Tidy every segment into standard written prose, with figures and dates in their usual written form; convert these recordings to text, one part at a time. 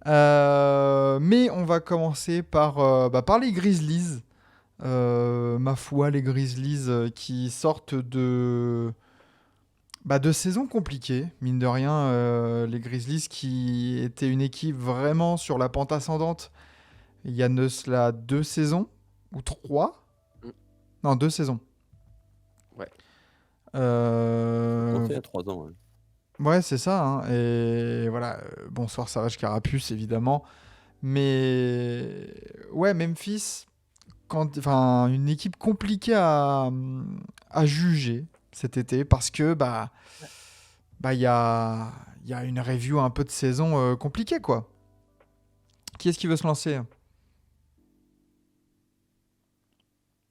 Mais on va commencer par les Grizzlies. Ma foi, les Grizzlies qui sortent de saisons compliquées, mine de rien. Les Grizzlies qui étaient une équipe vraiment sur la pente ascendante il y a de cela 2 saisons ou 3. Mm. Non, 2 saisons. Ouais. Euh, Monté à 3 ans. Ouais. Ouais, c'est ça, hein. Et voilà, bonsoir Savage Carapuce, évidemment. Mais ouais, Memphis, enfin, une équipe compliquée à juger cet été parce que il y a une review un peu de saison compliquée, quoi. Qui est-ce qui veut se lancer?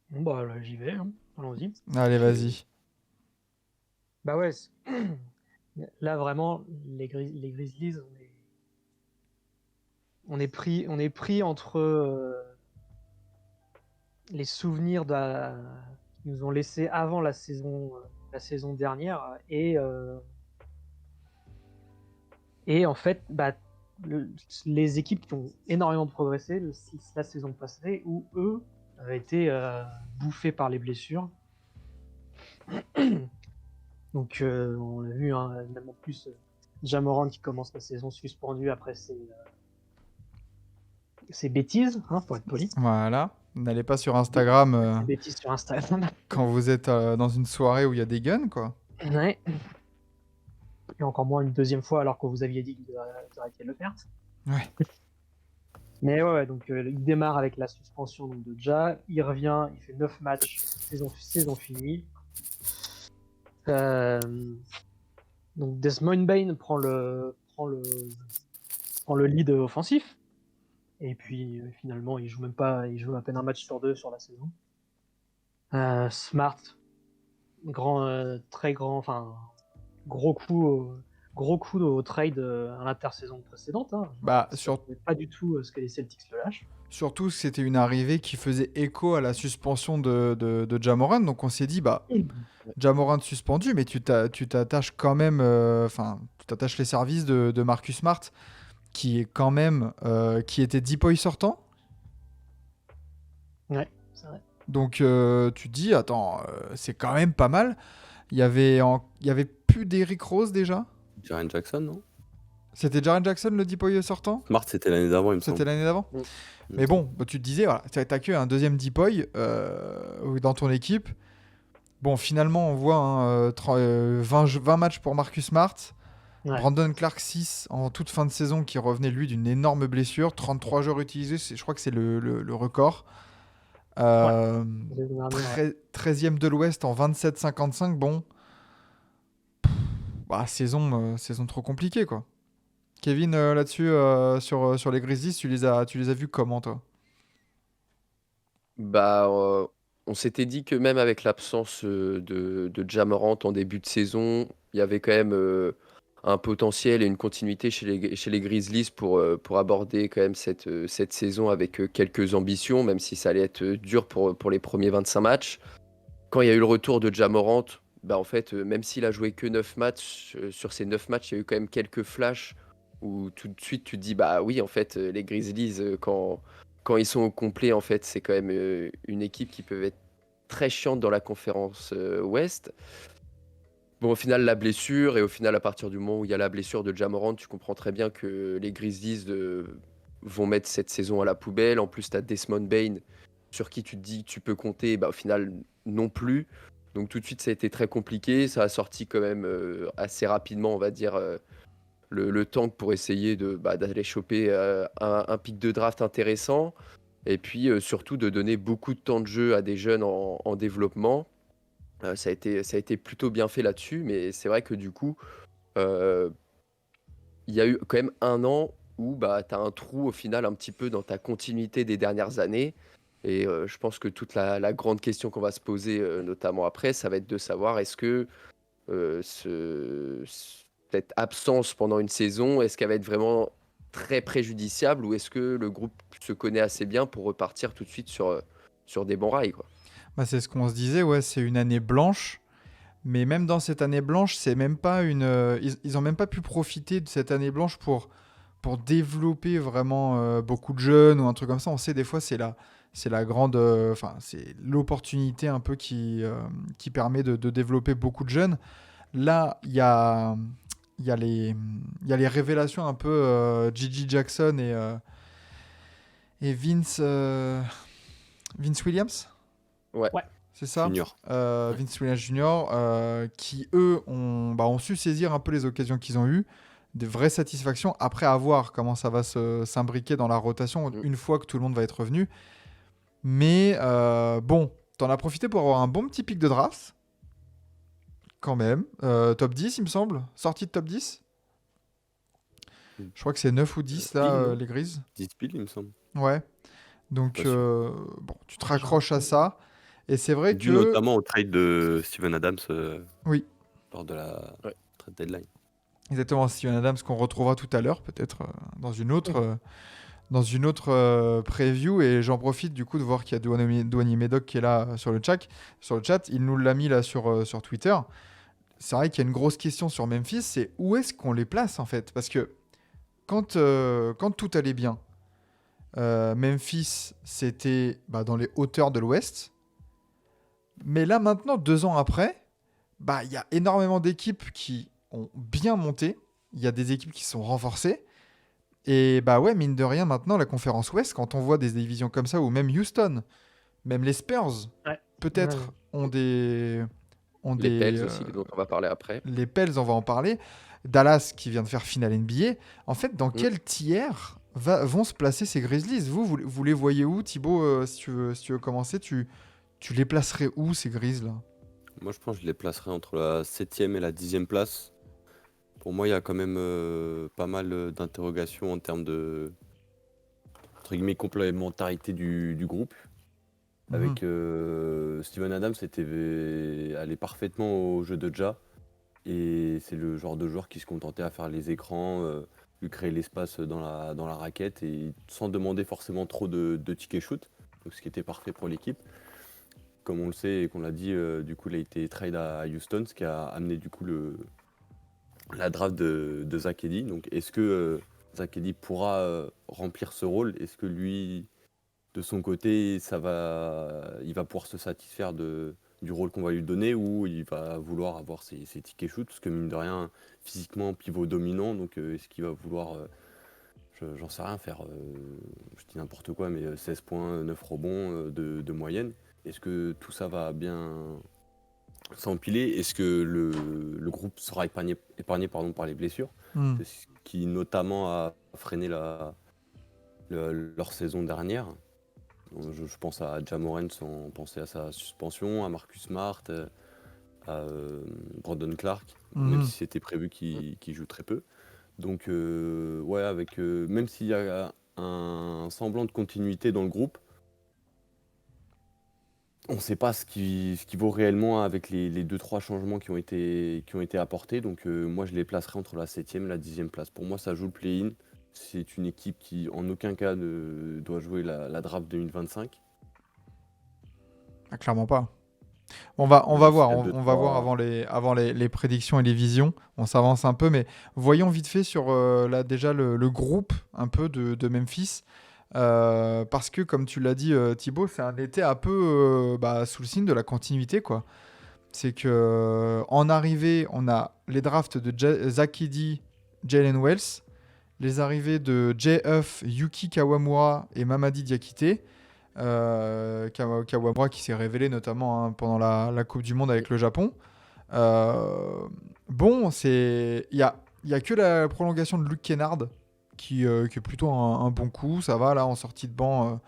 Bon, bah là, j'y vais, hein. Allons-y. Allez, vas-y. Bah ouais, là vraiment, les Grizzlies, on est pris entre les souvenirs qu'ils nous ont laissés avant la saison dernière et en fait, les équipes qui ont énormément progressé la saison passée, où eux avaient été bouffés par les blessures. Donc on l'a vu, hein, même en plus, Ja Morant qui commence la saison suspendu après ses bêtises, hein, pour être poli. Voilà. N'allez pas sur Instagram Ses bêtises sur Instagram. quand vous êtes dans une soirée où il y a des guns, quoi. Ouais. Et encore moins une deuxième fois alors que vous aviez dit que vous arrêtiez de le faire. Ouais. Mais ouais, donc il démarre avec la suspension donc, de Ja, il revient, il fait 9 matchs, saison finie. Donc Desmond Bane prend le lead offensif. Et puis finalement, il joue à peine un match sur 2 sur la saison. Smart, très grand, enfin gros coup au trade à l'intersaison précédente. Hein. Bah, Je ne savais pas du tout ce que les Celtics le lâchent. Surtout que c'était une arrivée qui faisait écho à la suspension de Ja Morant. Donc on s'est dit, Ja Morant suspendu, mais tu t'attaches quand même, tu t'attaches les services de Marcus Smart, qui est quand même, qui était Depoy sortant. Ouais, c'est vrai. Donc tu te dis, attends, c'est quand même pas mal. Il y avait plus d'Eric Rose déjà. Jaren Jackson, non? C'était Jaren Jackson le Depoy sortant. Smart, c'était l'année d'avant, il me semble. C'était l'année d'avant. Mais bon, tu te disais, voilà, t'as que un deuxième Depoy dans ton équipe. Bon, finalement, on voit 20 matchs pour Marcus Smart. Ouais. Brandon Clark 6 en toute fin de saison qui revenait lui d'une énorme blessure. 33 joueurs utilisés, je crois que c'est le record. 13e de l'Ouest en 27-55. Bon, saison trop compliquée, quoi. Kevin, là-dessus, sur les Grizzlies, tu les as vus comment, toi? Bah, on s'était dit que même avec l'absence de Ja Morant en début de saison, il y avait quand même un potentiel et une continuité chez les Grizzlies pour aborder quand même cette saison avec quelques ambitions, même si ça allait être dur pour les premiers 25 matchs. Quand il y a eu le retour de Ja Morant, bah en fait, même s'il a joué que 9 matchs, sur ces 9 matchs, il y a eu quand même quelques flashs où tout de suite tu te dis, bah oui, en fait, les Grizzlies, quand ils sont au complet, en fait, c'est quand même une équipe qui peut être très chiante dans la conférence Ouest. Bon, au final, la blessure, et au final, à partir du moment où il y a la blessure de Ja Morant, tu comprends très bien que les Grizzlies vont mettre cette saison à la poubelle. En plus, tu as Desmond Bane, sur qui tu te dis tu peux compter, bah, au final, non plus. Donc tout de suite, ça a été très compliqué. Ça a sorti quand même assez rapidement, on va dire, le tank pour essayer d'aller choper un pic de draft intéressant. Et puis surtout de donner beaucoup de temps de jeu à des jeunes en développement. Ça a été plutôt bien fait là-dessus, mais c'est vrai que du coup, il y a eu quand même un an où tu as un trou au final un petit peu dans ta continuité des dernières années. Et je pense que toute la grande question qu'on va se poser, notamment après, ça va être de savoir est-ce que cette absence pendant une saison, est-ce qu'elle va être vraiment très préjudiciable ou est-ce que le groupe se connaît assez bien pour repartir tout de suite sur des bons rails, quoi. C'est ce qu'on se disait, ouais, c'est une année blanche. Mais même dans cette année blanche, c'est même pas ils ont même pas pu profiter de cette année blanche pour développer vraiment beaucoup de jeunes ou un truc comme ça. On sait des fois c'est la grande, enfin c'est l'opportunité un peu qui permet de développer beaucoup de jeunes. Là, il y a les révélations un peu Gigi Jackson et Vince Williams, Ouais. Ouais. c'est ça? Junior. Vince Williams Jr., qui eux ont su saisir un peu les occasions qu'ils ont eues, des vraies satisfactions, après à voir comment ça va s'imbriquer dans la rotation Mm. une fois que tout le monde va être revenu. Mais bon, t'en as profité pour avoir un bon petit pic de draft, quand même. Top 10, il me semble. Sortie de top 10. Je crois que c'est 9 ou 10, là, Pile, non les grises. 10 piles, il me semble. Ouais. Donc, Pas sûr. bon, tu te raccroches à ça. Et c'est vrai Dû que... notamment au trade de Steven Adams Oui, lors de la Ouais. trade deadline. exactement. Steven Adams qu'on retrouvera tout à l'heure, peut-être, dans une autre preview. Et j'en profite, du coup, de voir qu'il y a Douanier Médoc qui est là sur le chat. Il nous l'a mis, là, sur Twitter. C'est vrai qu'il y a une grosse question sur Memphis, c'est où est-ce qu'on les place, en fait? Parce que quand tout allait bien, Memphis, c'était dans les hauteurs de l'Ouest. Mais là, maintenant, 2 ans après, il y a énormément d'équipes qui ont bien monté. Il y a des équipes qui sont renforcées. Et ouais, mine de rien, maintenant, la conférence Ouest, quand on voit des divisions comme ça, ou même Houston, même les Spurs, Ouais. peut-être, Ouais. ont Les des... Pels aussi, dont on va parler après. les Pels, on va en parler. Dallas, qui vient de faire finale NBA. En fait, dans quel tiers vont se placer ces Grizzlies? Vous les voyez où, Thibaut? Si tu veux commencer, tu les placerais où, ces Grizzlies là? Moi, je pense que je les placerais entre la 7e et la 10e place. Pour moi, il y a quand même pas mal d'interrogations en termes de, entre guillemets, complémentarité du groupe. Avec Steven Adams, allait parfaitement au jeu de Ja. Et c'est le genre de joueur qui se contentait à faire les écrans, lui créer l'espace dans la raquette et sans demander forcément trop de tickets shoot. Donc, ce qui était parfait pour l'équipe. Comme on le sait et qu'on l'a dit, du coup, il a été trade à Houston, ce qui a amené du coup la draft de Zach Edey. Donc, est-ce que Zach Edey pourra remplir ce rôle? Est-ce que lui, de son côté, il va pouvoir se satisfaire du rôle qu'on va lui donner ou il va vouloir avoir ses tickets shoot? Parce que mine de rien, physiquement, pivot dominant, donc est-ce qu'il va vouloir, j'en sais rien, faire, je dis n'importe quoi, mais 16 points, 9 rebonds de moyenne? Est-ce que tout ça va bien s'empiler? Est-ce que le groupe sera épargné par les blessures? C'est ce qui notamment a freiné leur saison dernière. Je pense à Ja Morant sans penser à sa suspension, à Marcus Smart, à Brandon Clark, même si c'était prévu qu'il joue très peu. Donc ouais, même s'il y a un semblant de continuité dans le groupe, on ne sait pas ce qui vaut réellement avec les 2-3 changements qui ont été apportés. Donc moi, je les placerai entre la 7e et la 10e place. Pour moi, ça joue le play-in. C'est une équipe qui, en aucun cas, ne doit jouer la draft 2025. Ah, clairement pas. On va voir, Il y a on va voir avant les prédictions et les visions. On s'avance un peu, mais voyons vite fait sur là, déjà le groupe un peu de Memphis. Parce que, comme tu l'as dit, Thibaut, c'est un été un peu sous le signe de la continuité, quoi. C'est que en arrivée, on a les drafts de Zach Edey, Jalen Wells, les arrivées de J.F., Yuki Kawamura et Mamadi Diakité. Kawamura qui s'est révélé notamment pendant la Coupe du Monde avec le Japon. Bon, il y a que la prolongation de Luke Kennard qui est plutôt un bon coup. Ça va, là, en sortie de banc,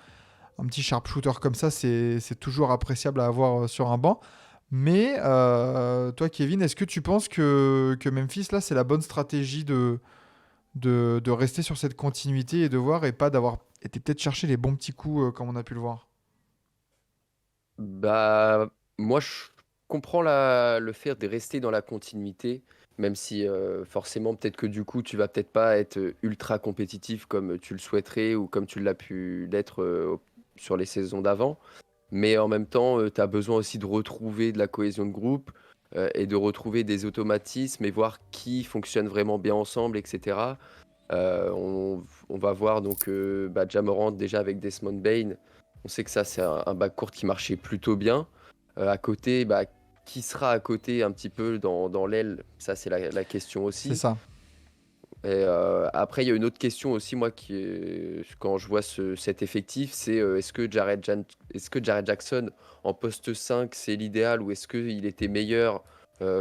un petit sharpshooter comme ça, c'est toujours appréciable à avoir sur un banc. Mais toi, Kevin, est-ce que tu penses que Memphis, là, c'est la bonne stratégie de rester sur cette continuité et de voir, et pas d'avoir été peut-être chercher les bons petits coups comme on a pu le voir? Moi, je comprends le fait de rester dans la continuité, même si forcément, peut-être que du coup, tu vas peut-être pas être ultra compétitif comme tu le souhaiterais ou comme tu l'as pu l'être sur les saisons d'avant. Mais en même temps, tu as besoin aussi de retrouver de la cohésion de groupe et de retrouver des automatismes et voir qui fonctionne vraiment bien ensemble, etc. On va voir donc Ja Morant déjà avec Desmond Bane. On sait que ça, c'est un backcourt qui marchait plutôt bien. À côté, qui sera à côté un petit peu dans l'aile? Ça, c'est la question C'est aussi. ça. Et après, il y a une autre question aussi, moi, quand je vois cet effectif, c'est est-ce que Jared Jackson en poste 5, c'est l'idéal ou est-ce qu'il était meilleur,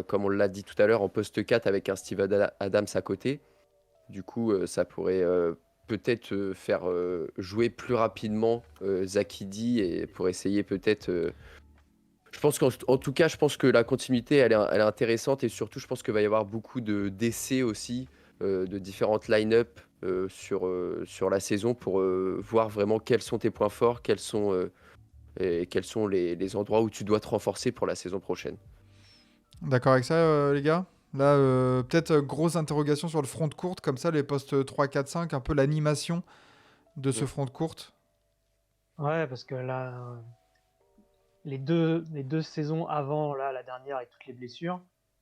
comme on l'a dit tout à l'heure, en poste 4 avec un Steven Adams à côté? Du coup, ça pourrait peut-être faire jouer plus rapidement Zach Edey et pour essayer peut-être. Je pense qu'en tout cas, je pense que la continuité, elle est intéressante et surtout, je pense qu'il va y avoir beaucoup d'essais aussi, de différentes line-up sur la saison pour voir vraiment quels sont tes points forts, et quels sont les endroits où tu dois te renforcer pour la saison prochaine. D'accord avec ça, les gars? Là, peut-être grosse interrogation sur le front de courte, comme ça, les postes 3, 4, 5, un peu l'animation de ce Mm. front de courte. Ouais, parce que là, les deux saisons avant, là, la dernière avec toutes les blessures,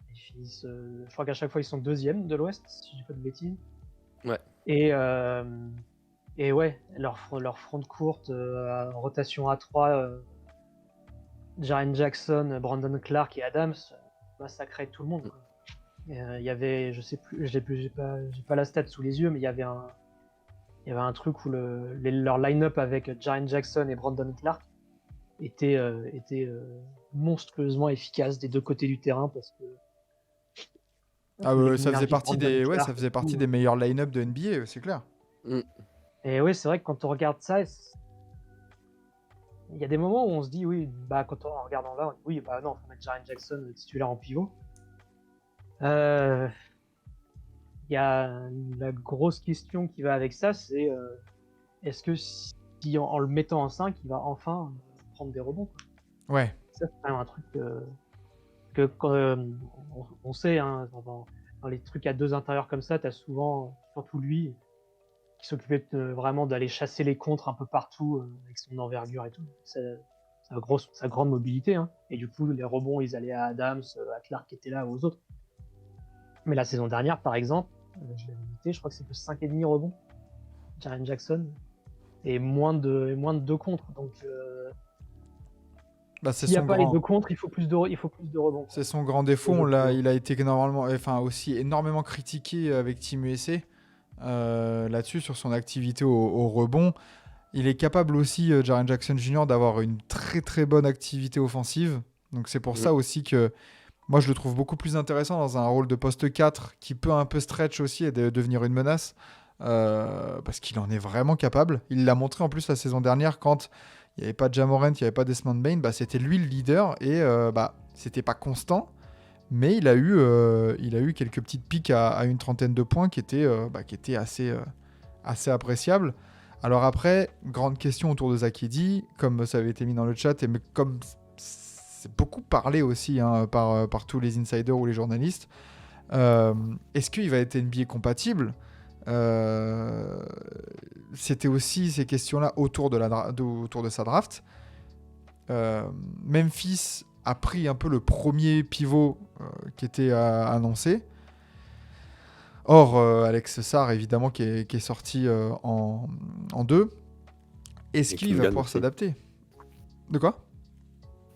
ils finissent. Je crois qu'à chaque fois, ils sont deuxième de l'Ouest, si je dis pas de bêtises. Ouais. Et ouais, leur front courte en rotation à 3, Jaren Jackson, Brandon Clark et Adams massacraient tout le monde, quoi. Il y avait, je sais plus, j'ai pas la stat sous les yeux, mais il y avait un truc où leur line-up avec Jaren Jackson et Brandon Clark était monstrueusement efficace des deux côtés du terrain parce que Ah, ça faisait l'énergie de partie Brandon des, ouais, ça Clark et faisait partie tout. des meilleurs line-up de NBA, c'est clair. Mm. Et oui, c'est vrai que quand on regarde ça, il y a des moments où on se dit, oui, quand on regarde en là, on dit, oui, non, faut mettre Jaren Jackson titulaire en pivot. Il y a la grosse question qui va avec ça, c'est est-ce que si en le mettant en 5, il va enfin prendre des rebonds, quoi. Ouais. Ça, c'est quand même un truc que on sait, hein, dans les trucs à deux intérieurs comme ça, t'as souvent, surtout lui, qui s'occupait vraiment d'aller chasser les contres un peu partout avec son envergure et tout. Sa grande mobilité, hein. Et du coup, les rebonds, ils allaient à Adams, à Clark qui était là, aux autres. Mais la saison dernière, par exemple, je l'avais noté, je crois que c'est que 5,5 rebonds, Jaren Jackson, et moins de 2 contres. Donc, C'est s'il n'y a son pas les grand, 2 contres, il faut plus de rebonds. c'est son grand défaut. Il a été aussi énormément critiqué avec Team USA là-dessus sur son activité au rebond. Il est capable aussi, Jaren Jackson Jr., d'avoir une très très bonne activité offensive. Donc c'est pour ça aussi que moi je le trouve beaucoup plus intéressant dans un rôle de poste 4 qui peut un peu stretch aussi et devenir une menace. Parce qu'il en est vraiment capable. Il l'a montré en plus la saison dernière quand il n'y avait pas Ja Morant, il n'y avait pas Desmond Bane. C'était lui le leader et c'était pas constant. Mais il a eu quelques petites piques à une trentaine de points qui étaient assez appréciables. Alors après, grande question autour de Zach Edey, comme ça avait été mis dans le chat, et comme c'est beaucoup parlé aussi par tous les insiders ou les journalistes, est-ce qu'il va être NBA compatible? C'était aussi ces questions-là autour de sa draft. Memphis a pris un peu le premier pivot qui était annoncé. Or, Alex Sarr, évidemment, qui est sorti en 2. Est-ce qu'il va pouvoir s'adapter? De quoi?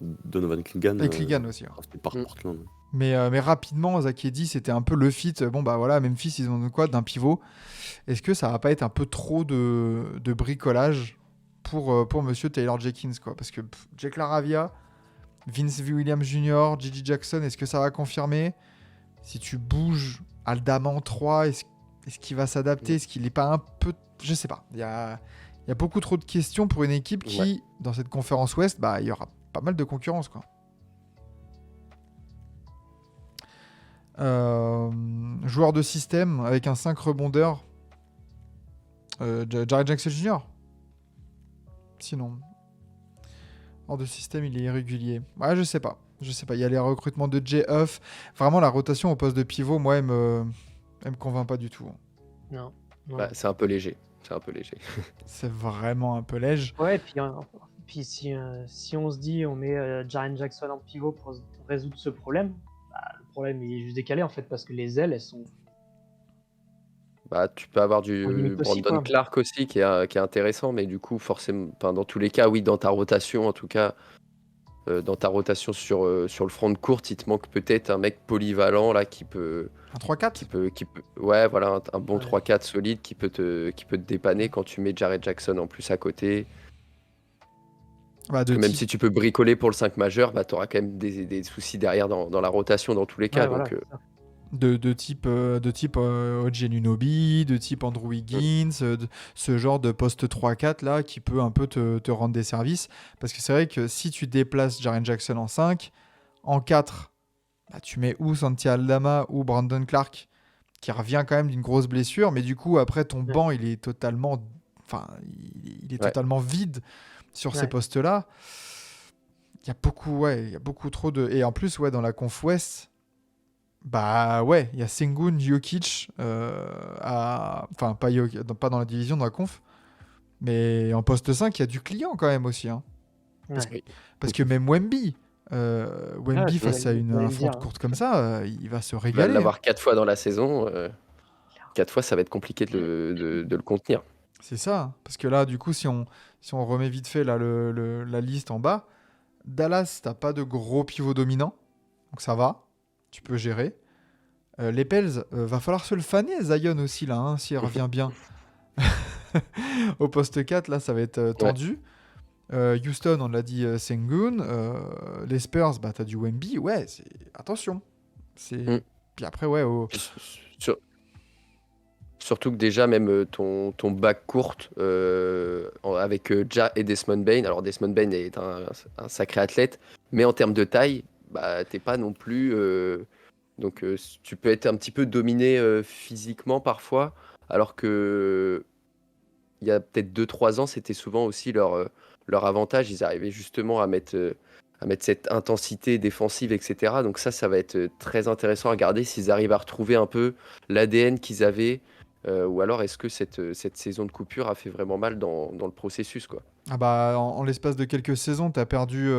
Donovan Clingan. Et Clingan aussi. C'était par Portland. Mais rapidement, Zach Edey, c'était un peu le fit. Memphis, ils ont quoi d'un pivot? Est-ce que ça va pas être un peu trop de bricolage pour Monsieur Taylor Jenkins, quoi? Parce que Jake LaRavia, Vince Williams Jr., Gigi Jackson, est-ce que ça va confirmer? Si tu bouges Aldama en 3, est-ce qu'il va s'adapter? Est-ce qu'il n'est pas un peu... Je sais pas. Il y a beaucoup trop de questions pour une équipe qui, dans cette conférence Ouest, il y aura pas mal de concurrence, quoi. Joueur de système avec un 5 rebondeurs, Jaren Jackson Jr. Sinon, hors de système, il est irrégulier. Ouais, je sais pas. Il y a les recrutements de Jay Huff. Vraiment, la rotation au poste de pivot, moi, elle me convainc pas du tout. Non. C'est un peu léger. C'est vraiment un peu léger. Ouais, puis si on se dit on met Jaren Jackson en pivot pour résoudre ce problème, le problème il est juste décalé en fait parce que les ailes elles sont Bah, tu peux avoir En du limite aussi, Brandon quoi. Clark aussi qui est intéressant, mais du coup, forcément, enfin, dans tous les cas, oui, dans ta rotation, en tout cas, dans ta rotation sur le front de courte, il te manque peut-être un mec polyvalent là Un 3-4. ouais, voilà, un bon Ouais. 3-4 solide qui peut te dépanner quand tu mets Jared Jackson en plus à côté. Bah, Parce de que même type. si tu peux bricoler pour le 5 majeur, bah, tu auras quand même des soucis derrière dans la rotation dans tous les cas. Ouais, voilà, Donc, c'est ça. De type OG Anunoby, de type Andrew Wiggins, ce genre de poste 3-4 là qui peut un peu te rendre des services. Parce que c'est vrai que si tu déplaces Jaren Jackson en 5, en 4, bah, tu mets ou Santi Aldama ou Brandon Clark qui revient quand même d'une grosse blessure. Mais du coup, après, ton Ouais. banc, il est totalement, enfin, il est ouais. totalement vide sur ces Ouais. postes-là. Il y a beaucoup trop de. Et en plus, ouais, dans la conf Ouest. Bah ouais, il y a Sengun, Jokic, enfin pas dans la division, dans la conf, mais en poste 5, il y a du client quand même aussi. Hein. Parce, Ouais. Oui. parce que même Wemby, Ah, Wemby c'est face à un j'allais le front dire. courte comme ça, il va se Tu vas régaler. Hein. l'avoir 4 fois dans la saison. 4 fois, ça va être compliqué de le contenir. C'est ça. Hein. Parce que là, du coup, si on remet vite fait là, la liste en bas, Dallas, t'as pas de gros pivot dominant, donc ça va, tu peux gérer. Les Pels, va falloir se le faner, Zion aussi, là, hein, s'il revient bien. Au poste 4, là, ça va être Ouais. tendu. Houston, on l'a dit, Sengun. Les Spurs, bah, t'as du Wemby. Ouais, attention. Mm. Puis après, ouais, Puis sur- Surtout que déjà, même ton back courte avec Ja et Desmond Bain. Alors, Desmond Bain est un sacré athlète, mais en termes de taille, bah, t'es pas non plus. Donc, tu peux être un petit peu dominé physiquement parfois, alors que il y a peut-être 2-3 ans, c'était souvent aussi leur avantage. Ils arrivaient justement à mettre cette intensité défensive, etc. Donc ça va être très intéressant à regarder s'ils arrivent à retrouver un peu l'ADN qu'ils avaient, ou alors est-ce que cette saison de coupure a fait vraiment mal dans le processus, quoi. ah bah, en l'espace de quelques saisons, t'as perdu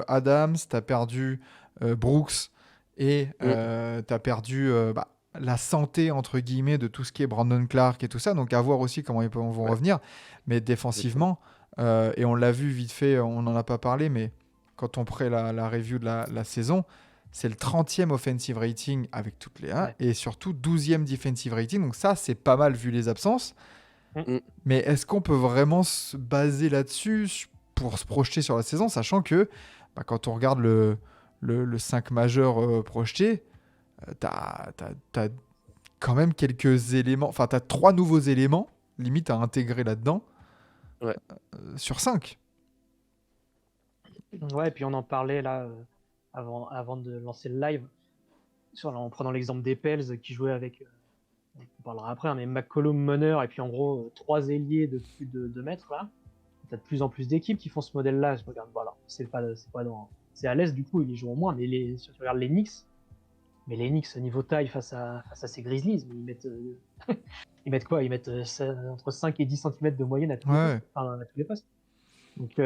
Adams, t'as perdu Brooks et Mm. t'as perdu bah, la santé, entre guillemets, de tout ce qui est Brandon Clark et tout ça. Donc, à voir aussi comment vont Ouais, revenir. Mais exactement. défensivement, et on l'a vu vite fait, on n'en a pas parlé, mais quand on prend la review de la saison, c'est le 30e offensive rating avec toutes les 1 Ouais. et surtout 12e defensive rating. Donc, ça, c'est pas mal vu les absences. Mm. Mais est-ce qu'on peut vraiment se baser là-dessus pour se projeter sur la saison, sachant que bah, quand on regarde le 5 majeur projeté, t'as quand même quelques éléments, enfin t'as 3 nouveaux éléments, limite à intégrer là-dedans, Ouais. sur 5. Ouais, et puis on en parlait là avant de lancer le live, en prenant l'exemple des Pels qui jouaient avec, on parlera après, hein, mais McCollum, meneur, et puis en gros 3 ailiers de plus de 2 mètres là. T'as de plus en plus d'équipes qui font ce modèle-là. Je regarde, voilà, c'est pas c'est à l'est du coup, ils y jouent au moins, mais si tu regardes les Knicks, mais les Knicks niveau taille face à ces Grizzlies, ils mettent ils mettent quoi? Ils mettent entre 5 et 10 cm de moyenne à tous les postes. Ouais. Enfin, à tous les postes. Donc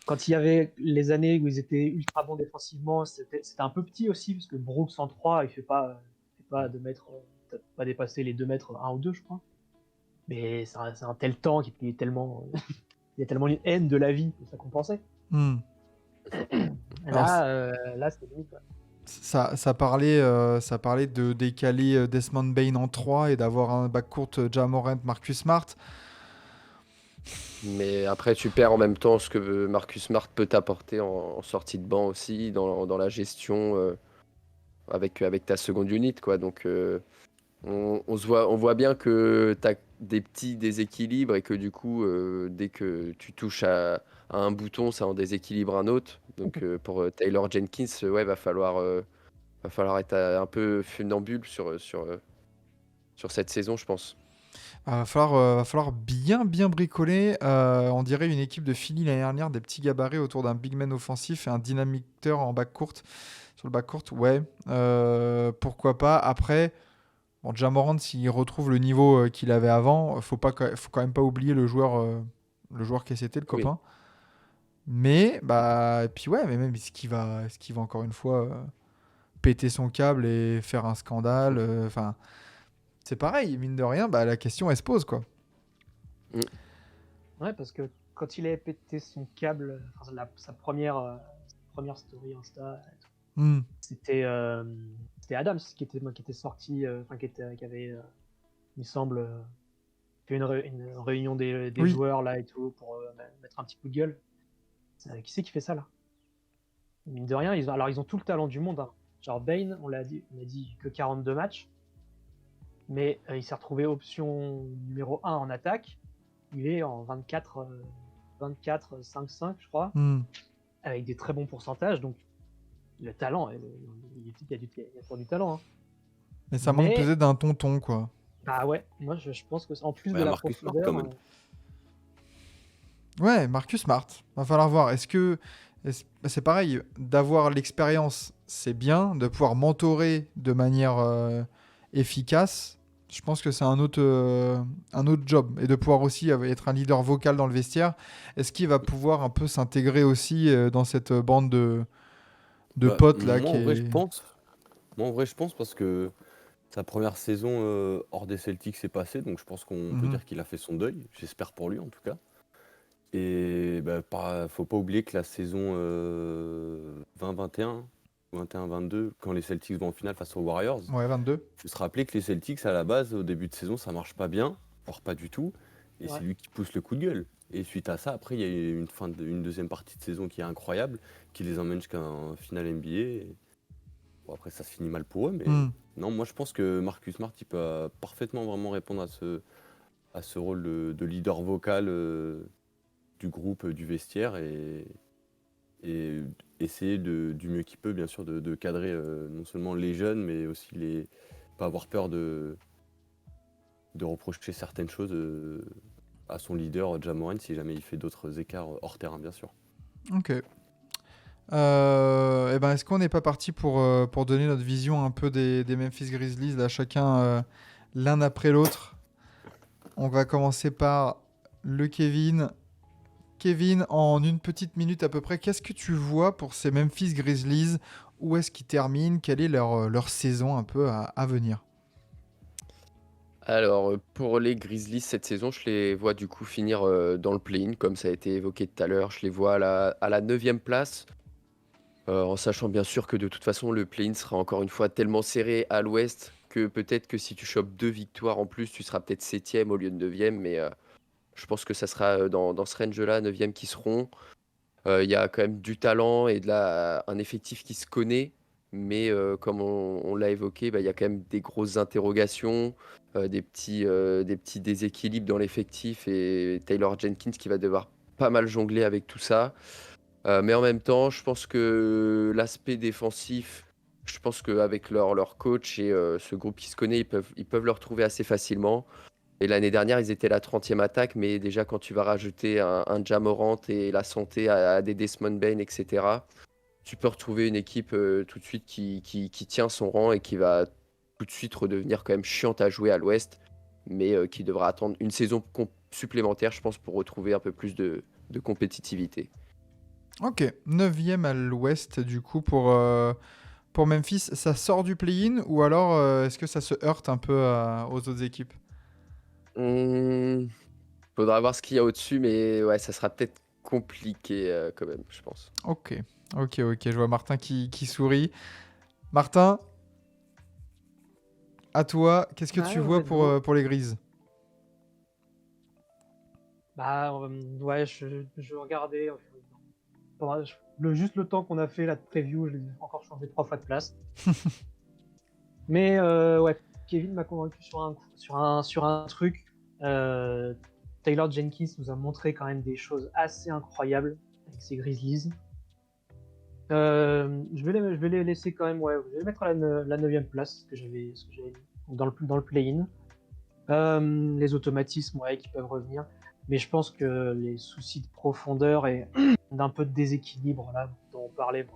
quand il y avait les années où ils étaient ultra bons défensivement, c'était un peu petit aussi, parce que Brooks en 3, il fait pas 2 mètres, pas dépasser les 2 mètres 1 ou 2, je crois. Mais c'est un tel temps qu'il est tellement, il y a tellement une haine de la vie que ça compensait. Hmm. Alors, Là c'était limite. Ouais. ça parlait de décaler Desmond Bain en 3 et d'avoir un backcourt Ja Morant, Marcus Smart. Mais après, tu perds en même temps ce que Marcus Smart peut t'apporter en sortie de banc aussi, dans la gestion avec ta seconde unit, quoi. Donc, on voit bien que tu as des petits déséquilibres et que du coup, dès que tu touches à un bouton, ça en déséquilibre un autre. Donc, pour Taylor Jenkins, ouais, va falloir être un peu funambule sur cette saison, je pense. Va falloir bien bricoler. On dirait une équipe de Philly l'année dernière, des petits gabarits autour d'un big man offensif et un dynamiteur en back court. Sur le back court, ouais. Pourquoi pas. Après, bon, Ja Morant, s'il retrouve le niveau qu'il avait avant, faut quand même pas oublier le joueur qui c'était, le Oui. copain. Mais, bah, et puis ouais, mais même est-ce qu'il va encore une fois péter son câble et faire un scandale. Enfin, c'est pareil, mine de rien, bah, la question elle se pose quoi. Ouais, parce que quand il avait pété son câble, enfin, sa première story Insta, Hmm. c'était Adams qui était sorti, enfin qui avait, il me semble, fait une réunion des Oui. joueurs là et tout pour mettre un petit coup de gueule. Qui c'est qui fait ça là? Mine de rien, ils ont tout le talent du monde, hein. Genre Bane, on a dit que 42 matchs, mais il s'est retrouvé option numéro 1 en attaque. Il est en 24, 5-5, je crois, Hmm. avec des très bons pourcentages. Donc, le talent, il y a pour du talent, hein. Mais ça manque Mais- peut-être d'un tonton quoi. Bah ouais, moi je pense que en plus Ouais, de la Marcus Smart, profondeur, quand même. Ouais, Marcus Smart. Va falloir voir. C'est pareil, d'avoir l'expérience, c'est bien. De pouvoir mentorer de manière efficace, je pense que c'est un autre job. Et de pouvoir aussi être un leader vocal dans le vestiaire. Est-ce qu'il va pouvoir un peu s'intégrer aussi dans cette bande de Bah, potes là moi, qui en vrai, je est... pense. Moi, en vrai, je pense parce que sa première saison hors des Celtics s'est passée, donc je pense qu'on peut Mhm. dire qu'il a fait son deuil. J'espère pour lui, en tout cas. Et bah, faut pas oublier que la saison 20-21, 21-22, quand les Celtics vont en finale face aux Warriors, Ouais, 22. il faut se rappeler que les Celtics, à la base, au début de saison, ça marche pas bien, voire pas du tout. Et Ouais. c'est lui qui pousse le coup de gueule. Et suite à ça, après, il y a eu une deuxième partie de saison qui est incroyable, qui les emmène jusqu'à un final NBA. Et bon, après, ça se finit mal pour eux, mais Hmm. non, moi je pense que Marcus Smart, il peut parfaitement vraiment répondre à ce rôle de leader vocal du groupe, du vestiaire et essayer du mieux qu'il peut, bien sûr, de cadrer non seulement les jeunes, mais aussi pas avoir peur de reprocher certaines choses à son leader, Ja Morant, si jamais il fait d'autres écarts hors terrain, bien sûr. Ok. Eh ben, est-ce qu'on n'est pas parti pour donner notre vision un peu des Memphis Grizzlies, là, chacun l'un après l'autre? On va commencer par le Kevin. Kevin, en une petite minute à peu près, qu'est-ce que tu vois pour ces Memphis Grizzlies? Où est-ce qu'ils terminent? Quelle est leur saison un peu à venir? Alors, pour les Grizzlies cette saison, je les vois du coup finir dans le play-in, comme ça a été évoqué tout à l'heure. Je les vois à la 9e place, en sachant bien sûr que de toute façon, le play-in sera encore une fois tellement serré à l'ouest que peut-être que si tu chopes 2 victoires en plus, tu seras peut-être 7e au lieu de 9e. Mais je pense que ça sera dans ce range-là, 9e qui seront. Il y a quand même du talent et un effectif qui se connaît. Mais comme on l'a évoqué, bah, il y a quand même des grosses interrogations, des petits déséquilibres dans l'effectif et Taylor Jenkins qui va devoir pas mal jongler avec tout ça. Mais en même temps, je pense que l'aspect défensif, je pense qu'avec leur coach et ce groupe qui se connaît, ils peuvent le retrouver assez facilement. Et l'année dernière, ils étaient la 30e attaque, mais déjà quand tu vas rajouter un Ja Morant et la santé à des Desmond Bane, etc., tu peux retrouver une équipe tout de suite qui tient son rang et qui va tout de suite redevenir quand même chiante à jouer à l'Ouest, mais qui devra attendre une saison supplémentaire, je pense, pour retrouver un peu plus de compétitivité. Ok, 9e à l'ouest du coup pour Memphis. Ça sort du play-in ou alors est-ce que ça se heurte un peu aux autres équipes? Faudra voir ce qu'il y a au-dessus, mais ouais, ça sera peut-être compliqué quand même, je pense. Ok, je vois Martin qui sourit. Martin, à toi, qu'est-ce que tu Ouais, vois let's go. pour les Grises? Bah ouais, je regardais. Juste le temps qu'on a fait la preview, je l'ai encore changé 3 fois de place. Mais ouais, Kevin m'a convaincu sur un truc. Taylor Jenkins nous a montré quand même des choses assez incroyables avec ses Grizzlies. Je vais les laisser quand même, ouais, je vais les mettre à la 9e place, ce que j'avais mis dans le play-in. Les automatismes, ouais, qui peuvent revenir. Mais je pense que les soucis de profondeur et d'un peu de déséquilibre là, dont on parlait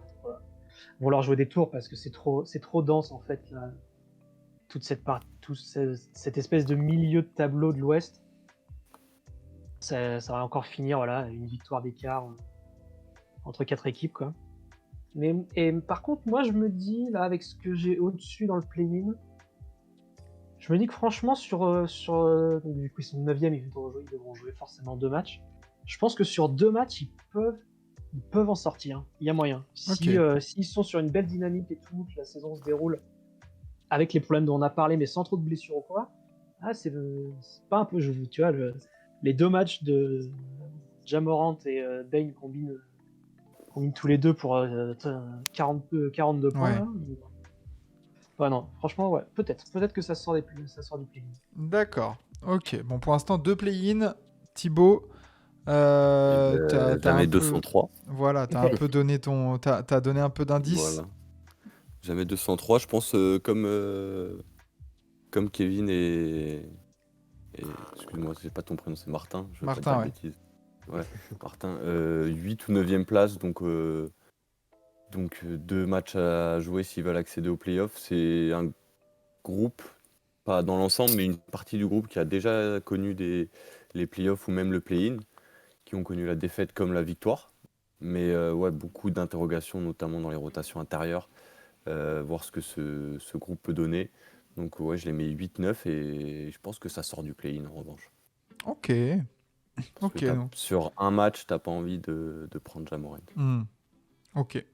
vont leur jouer des tours parce que c'est trop dense en fait là, toute cette espèce de milieu de tableau de l'Ouest. Ça va encore finir voilà une victoire d'écart entre 4 équipes quoi. Et par contre, moi, je me dis, là, avec ce que j'ai au-dessus dans le play-in, je me dis que franchement, du coup, ils sont 9e, ils devront jouer forcément 2 matchs. Je pense que sur 2 matchs, ils peuvent en sortir. Il y a moyen. S'ils sont sur une belle dynamique et tout, que la saison se déroule avec les problèmes dont on a parlé, mais sans trop de blessures ou quoi, c'est pas un peu. Tu vois, les 2 matchs de Ja-Morant et Bane combinent tous les deux pour 42 points. Ouais. Là. Ouais, non, franchement, ouais, peut-être que ça sort du play-in. D'accord. Ok. Bon, pour l'instant, 2 play-in. Thibaut, t'as un Jamais peu... 203. Voilà, t'as un peu donné t'as donné un peu d'indices. Voilà. Jamais 203, je pense, comme Kevin et excuse-moi, c'est pas ton prénom, c'est Martin. Je veux Martin, pas dire ouais. de bêtises. Ouais, Martin. 8 ou 9e place, donc 2 matchs à jouer s'ils veulent accéder aux playoffs. C'est un groupe, pas dans l'ensemble, mais une partie du groupe qui a déjà connu les playoffs ou même le play-in, qui ont connu la défaite comme la victoire. Mais ouais, beaucoup d'interrogations, notamment dans les rotations intérieures, voir ce que ce groupe peut donner. Donc ouais, je les mets 8-9 et je pense que ça sort du play-in en revanche. Ok. Parce Ok. que Donc. sur un match, t'as pas envie de prendre Ja-Morant. Ok.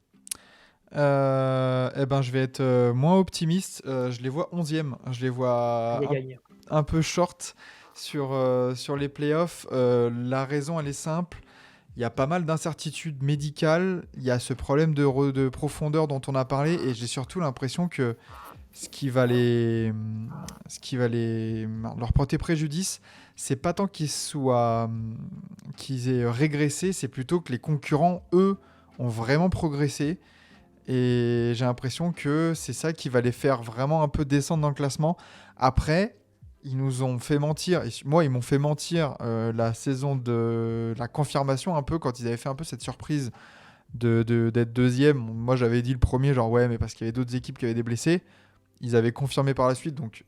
Eh ben, je vais être moins optimiste. Je les vois 11e. Je les vois Il a gagné. un peu short sur les playoffs. La raison, elle est simple. Il y a pas mal d'incertitudes médicales. Il y a ce problème de profondeur dont on a parlé. Et j'ai surtout l'impression que ce qui va leur porter préjudice, c'est pas tant qu'ils aient régressé, c'est plutôt que les concurrents, eux, ont vraiment progressé. Et j'ai l'impression que c'est ça qui va les faire vraiment un peu descendre dans le classement. Après, ils nous ont fait mentir. Et moi, ils m'ont fait mentir la saison de la confirmation un peu, quand ils avaient fait un peu cette surprise d'être deuxième. Moi, j'avais dit le premier, genre ouais, mais parce qu'il y avait d'autres équipes qui avaient des blessés. Ils avaient confirmé par la suite, donc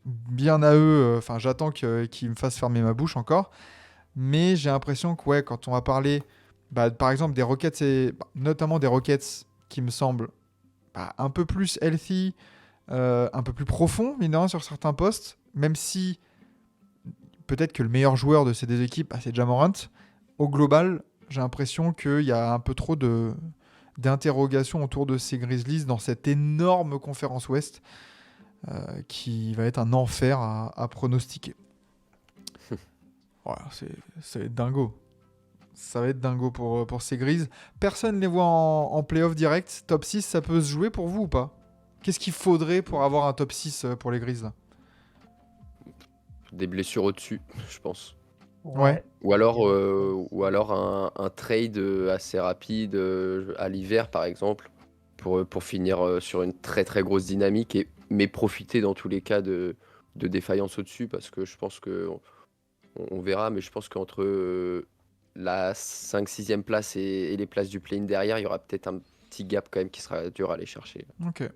bien à eux. Enfin, j'attends qu'ils me fassent fermer ma bouche encore. Mais j'ai l'impression que ouais, quand on va parler, par exemple des Rockets, notamment des Rockets qui me semblent un peu plus healthy, un peu plus profond, mine de rien, sur certains postes, même si peut-être que le meilleur joueur de ces deux équipes, c'est Ja-Morant. Au global, j'ai l'impression qu'il y a un peu trop d'interrogations autour de ces Grizzlies dans cette énorme conférence Ouest qui va être un enfer à pronostiquer. Voilà, ça va être dingo. Ça va être dingo pour ces Grizzlies. Personne ne les voit en playoff direct. Top 6, ça peut se jouer pour vous ou pas? Qu'est-ce qu'il faudrait pour avoir un top 6 pour les Grizzlies là? Des blessures au-dessus, je pense. Ouais. Ou alors un trade assez rapide à l'hiver, par exemple, pour finir sur une très très grosse dynamique, mais profiter dans tous les cas de défaillance au-dessus, parce que je pense que on verra, mais je pense qu'entre la 5-6e place et les places du play-in derrière, il y aura peut-être un petit gap quand même qui sera dur à aller chercher. Ok.